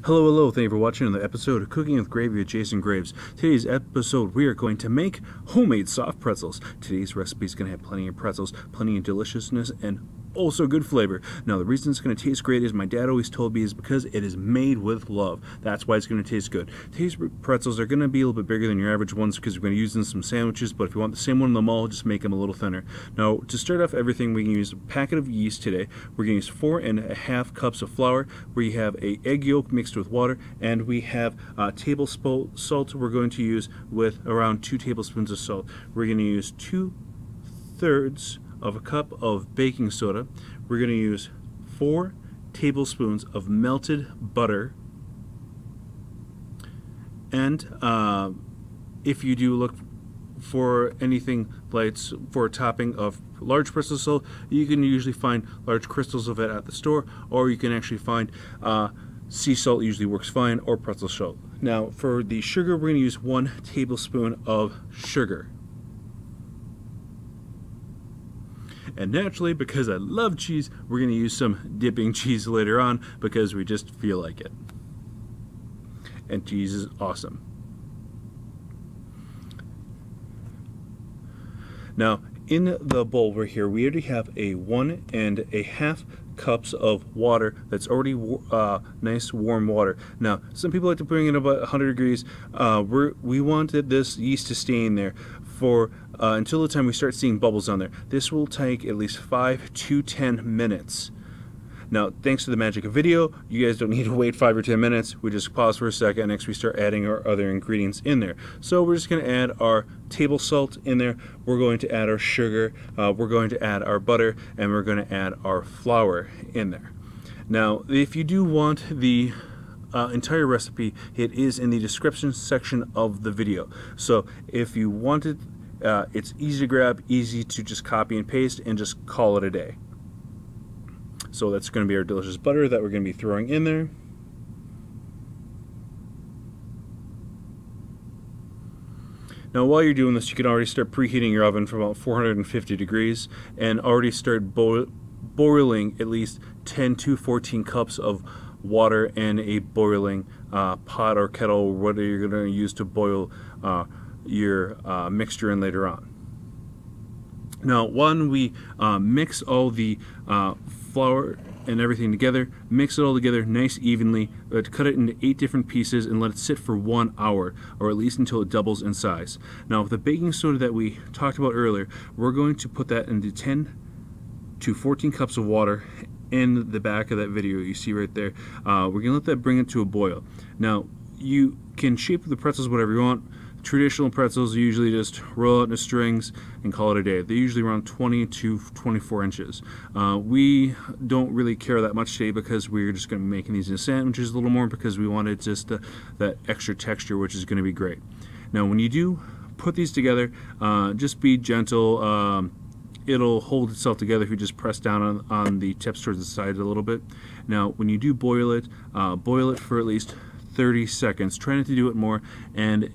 Hello, thank you for watching another episode of Cooking with Gravy with Jason Graves. Today's episode, we are going to make homemade soft pretzels. Today's recipe is going to have plenty of pretzels, plenty of deliciousness, and also good flavor. Now, the reason it's going to taste great, as my dad always told me, is because it is made with love. That's why it's going to taste good. Today's pretzels are going to be a little bit bigger than your average ones because we're going to use them in some sandwiches, but if you want the same one in the mall, just make them a little thinner. Now, to start off everything, we can use a packet of yeast today. We're going to use 4½ cups of flour. We have an egg yolk mixed with water, and we have tablespoon salt we're going to use with around 2 tablespoons of salt. We're going to use 2/3 of a cup of baking soda. We're going to use 4 tablespoons of melted butter, and if you do look for anything like for a topping of large crystal salt, you can usually find large crystals of it at the store, or you can actually find sea salt usually works fine, or pretzel salt. Now for the sugar, we're going to use 1 tablespoon of sugar. And naturally, because I love cheese, we're going to use some dipping cheese later on because we just feel like it. And cheese is awesome. Now, in the bowl right here, we already have a 1½ cups of water that's already nice warm water. Now, some people like to bring it about 100 degrees. We wanted this yeast to stay in there for until the time we start seeing bubbles on there. This will take at least 5 to 10 minutes. Now, thanks to the magic of video, you guys don't need to wait 5 or 10 minutes. We just pause for a second, and next we start adding our other ingredients in there. So we're just going to add our table salt in there. We're going to add our sugar. We're going to add our butter, and we're going to add our flour in there. Now, if you do want the entire recipe, it is in the description section of the video. So if you want it, it's easy to grab, easy to just copy and paste, and just call it a day. So that's going to be our delicious butter that we're going to be throwing in there. Now, while you're doing this, you can already start preheating your oven from about 450 degrees and already start boiling at least 10 to 14 cups of water in a boiling pot or kettle, or whatever you're going to use to boil your mixture in later on. Now, when we mix all the flour and everything together, mix it all together nice evenly, cut it into 8 different pieces and let it sit for 1 hour, or at least until it doubles in size. Now, with the baking soda that we talked about earlier, we're going to put that into 10 to 14 cups of water in the back of that video you see right there. We're going to let that bring it to a boil. Now, you can shape the pretzels whatever you want. Traditional pretzels, you usually just roll it into strings and call it a day. They're usually around 20 to 24 inches. We don't really care that much today because we're just going to be making these into sandwiches a little more because we wanted just that extra texture, which is going to be great. Now, when you do put these together, just be gentle. It'll hold itself together if you just press down on the tips towards the side a little bit. Now, when you do boil it for at least 30 seconds. Try not to do it more, and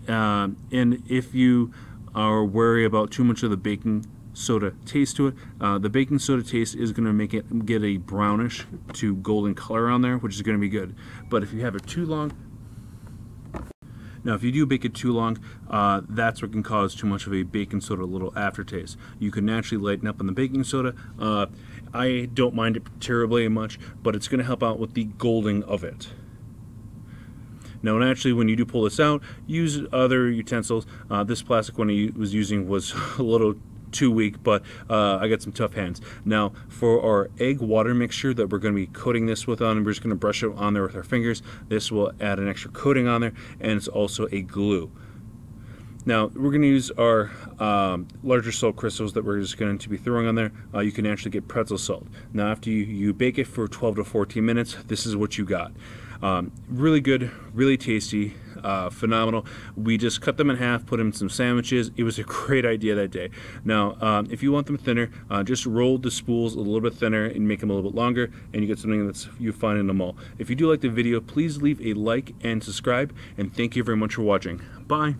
if you are worried about too much of the baking soda taste to it, the baking soda taste is going to make it get a brownish to golden color on there, which is going to be good. But if you have it too long, now if you do bake it too long, that's what can cause too much of a baking soda little aftertaste. You can naturally lighten up on the baking soda. I don't mind it terribly much, but it's going to help out with the golding of it. Now, naturally, when you do pull this out, use other utensils. This plastic one I was using was a little too weak, but I got some tough hands. Now, for our egg water mixture that we're going to be coating this with on, and we're just going to brush it on there with our fingers. This will add an extra coating on there, and it's also a glue. Now, we're going to use our larger salt crystals that we're just going to be throwing on there. You can actually get pretzel salt. Now, after you bake it for 12 to 14 minutes, this is what you got. Really good, really tasty, phenomenal. We just cut them in half, put them in some sandwiches. It was a great idea that day. Now, if you want them thinner, just roll the spools a little bit thinner and make them a little bit longer, and you get something that's you find in the mall. If you do like the video, please leave a like and subscribe, and thank you very much for watching. Bye.